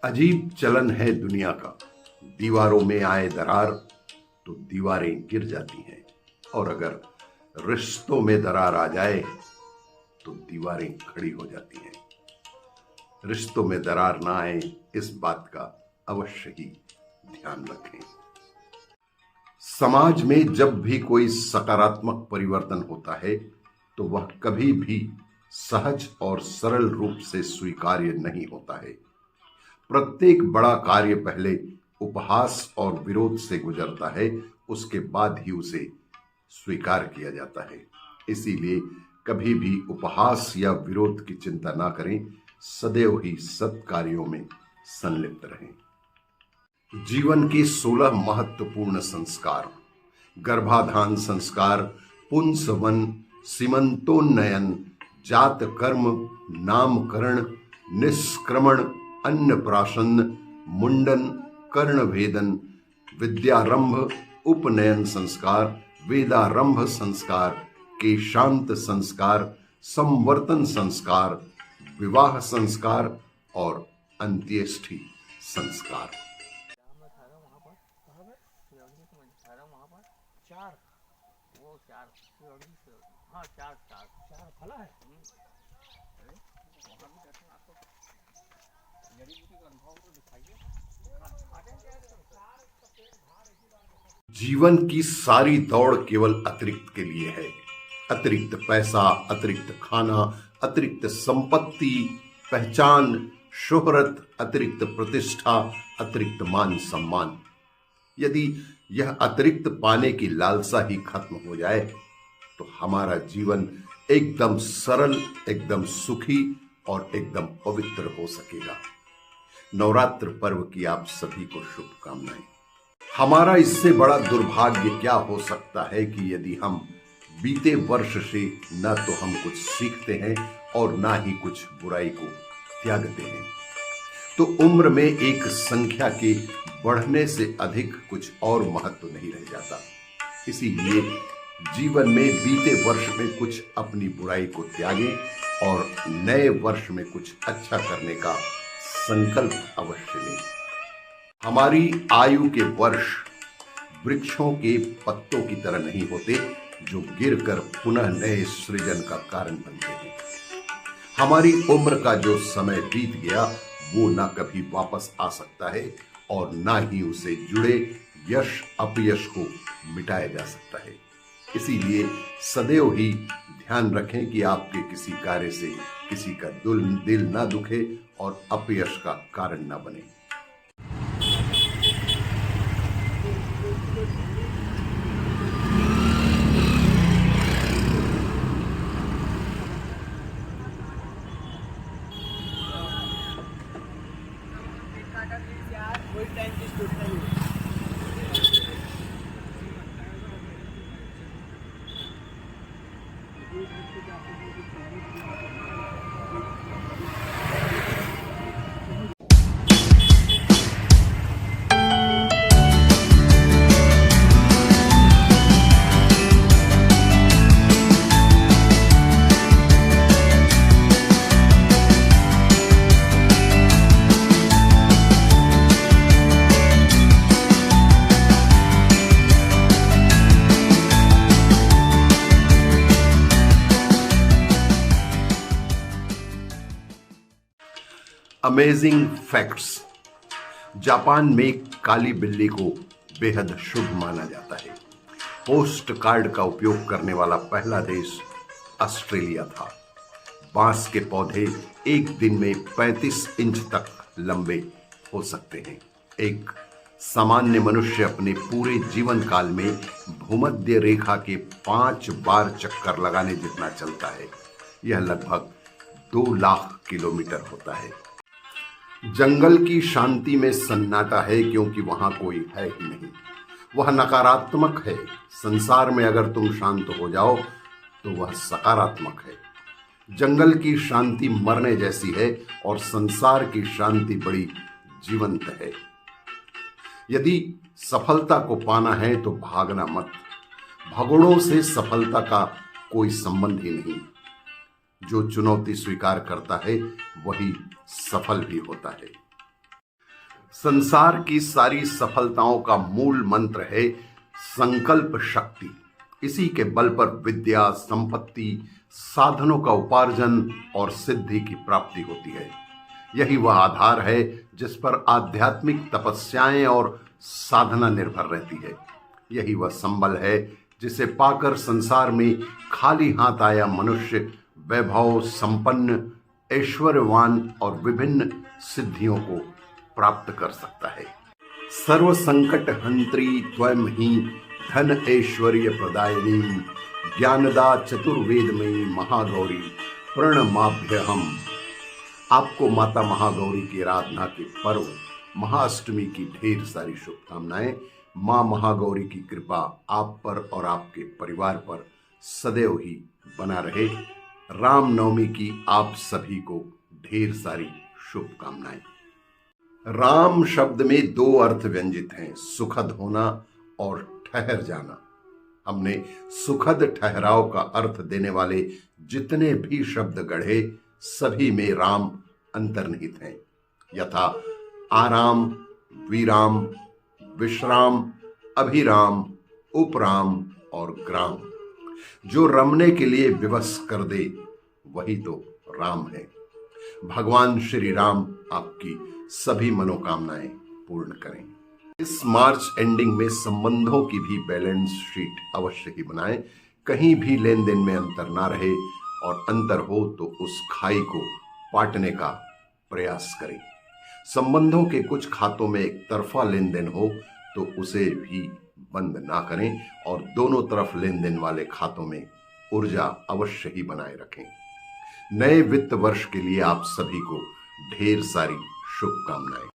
अजीब चलन है दुनिया का। दीवारों में आए दरार तो दीवारें गिर जाती हैं, और अगर रिश्तों में दरार आ जाए तो दीवारें खड़ी हो जाती हैं। रिश्तों में दरार ना आए, इस बात का अवश्य ही ध्यान रखें। समाज में जब भी कोई सकारात्मक परिवर्तन होता है तो वह कभी भी सहज और सरल रूप से स्वीकार्य नहीं होता है। प्रत्येक बड़ा कार्य पहले उपहास और विरोध से गुजरता है, उसके बाद ही उसे स्वीकार किया जाता है। इसीलिए कभी भी उपहास या विरोध की चिंता ना करें, सदैव ही सत्कार्यों में संलिप्त रहें। जीवन के 16 महत्वपूर्ण संस्कार: गर्भाधान संस्कार, पुंसवन, सीमंतोन्नयन, जात कर्म, नामकरण, निष्क्रमण, अन्नप्राशन, मुंडन, कर्णभेदन, विद्यारंभ, उपनयन संस्कार, वेदारंभ संस्कार, केशांत संस्कार, संवर्तन संस्कार, विवाह संस्कार और अंत्येष्टि संस्कार। चार फला है। जीवन की सारी दौड़ केवल अतिरिक्त के लिए है। अतिरिक्त पैसा, अतिरिक्त खाना, अतिरिक्त संपत्ति, पहचान, शोहरत, अतिरिक्त प्रतिष्ठा, अतिरिक्त मान सम्मान। यदि यह अतिरिक्त पाने की लालसा ही खत्म हो जाए तो हमारा जीवन एकदम सरल, एकदम सुखी और एकदम पवित्र हो सकेगा। नवरात्र पर्व की आप सभी को शुभकामनाएं। हमारा इससे बड़ा दुर्भाग्य क्या हो सकता है कि यदि हम बीते वर्ष से न तो हम कुछ सीखते हैं और ना ही कुछ बुराई को त्यागते हैं, तो उम्र में एक संख्या के बढ़ने से अधिक कुछ और महत्व नहीं रह जाता। इसीलिए जीवन में बीते वर्ष में कुछ अपनी बुराई को त्यागें और नए वर्ष में कुछ अच्छा करने का संकल्प अवश्य लें। हमारी आयु के वर्ष वृक्षों के पत्तों की तरह नहीं होते जो गिरकर पुनः नए सृजन का कारण बनते हैं। हमारी उम्र का जो समय बीत गया वो ना कभी वापस आ सकता है और ना ही उसे जुड़े यश अपयश को मिटाया जा सकता है। इसीलिए सदैव ही ध्यान रखें कि आपके किसी कार्य से किसी का दिल ना दुखे और अपयश का कारण ना बने। Amazing facts. जापान में काली बिल्ली को बेहद शुभ माना जाता है। पोस्ट कार्ड का उपयोग करने वाला पहला देश ऑस्ट्रेलिया था। बांस के पौधे एक दिन में 35 इंच तक लंबे हो सकते हैं। एक सामान्य मनुष्य अपने पूरे जीवन काल में भूमध्य रेखा के 5 बार चक्कर लगाने जितना चलता है। यह लगभग 2 लाख किलोमीटर होता है। जंगल की शांति में सन्नाटा है क्योंकि वहां कोई है ही नहीं। वह नकारात्मक है। संसार में अगर तुम शांत हो जाओ तो वह सकारात्मक है। जंगल की शांति मरने जैसी है और संसार की शांति बड़ी जीवंत है। यदि सफलता को पाना है तो भागना मत। भगोड़ों से सफलता का कोई संबंध ही नहीं। जो चुनौती स्वीकार करता है वही सफल भी होता है। संसार की सारी सफलताओं का मूल मंत्र है संकल्प शक्ति। इसी के बल पर विद्या, संपत्ति, साधनों का उपार्जन और सिद्धि की प्राप्ति होती है। यही वह आधार है जिस पर आध्यात्मिक तपस्याएं और साधना निर्भर रहती है। यही वह संबल है जिसे पाकर संसार में खाली हाथ आया मनुष्य वैभव संपन्न, ऐश्वर्यवान और विभिन्न सिद्धियों को प्राप्त कर सकता है। सर्व संकट हंत्री त्वं ही धन ऐश्वर्य प्रदायिनी ज्ञानदा चतुर्वेदमयी महागौरी प्रणमाभ्यहम्। आपको माता महागौरी की आराधना के पर्व महाअष्टमी की ढेर सारी शुभकामनाएं। मां महागौरी की कृपा आप पर और आपके परिवार पर सदैव ही बना रहे। रामनवमी की आप सभी को ढेर सारी शुभकामनाएं। राम शब्द में दो अर्थ व्यंजित हैं, सुखद होना और ठहर जाना। हमने सुखद ठहराव का अर्थ देने वाले जितने भी शब्द गढ़े सभी में राम अंतर्निहित हैं, यथा आराम, विराम, विश्राम, अभिराम, उपराम और ग्राम। जो रमने के लिए विवश कर दे वही तो राम है। भगवान श्री राम आपकी सभी मनोकामनाएं पूर्ण करें। इस मार्च एंडिंग में संबंधों की भी बैलेंस शीट अवश्य ही बनाएं। कहीं भी लेन देन में अंतर ना रहे और अंतर हो तो उस खाई को पाटने का प्रयास करें। संबंधों के कुछ खातों में एक तरफा लेन देन हो तो उसे भी बंद ना करें और दोनों तरफ लेन देन वाले खातों में ऊर्जा अवश्य ही बनाए रखें। नए वित्त वर्ष के लिए आप सभी को ढेर सारी शुभकामनाएं।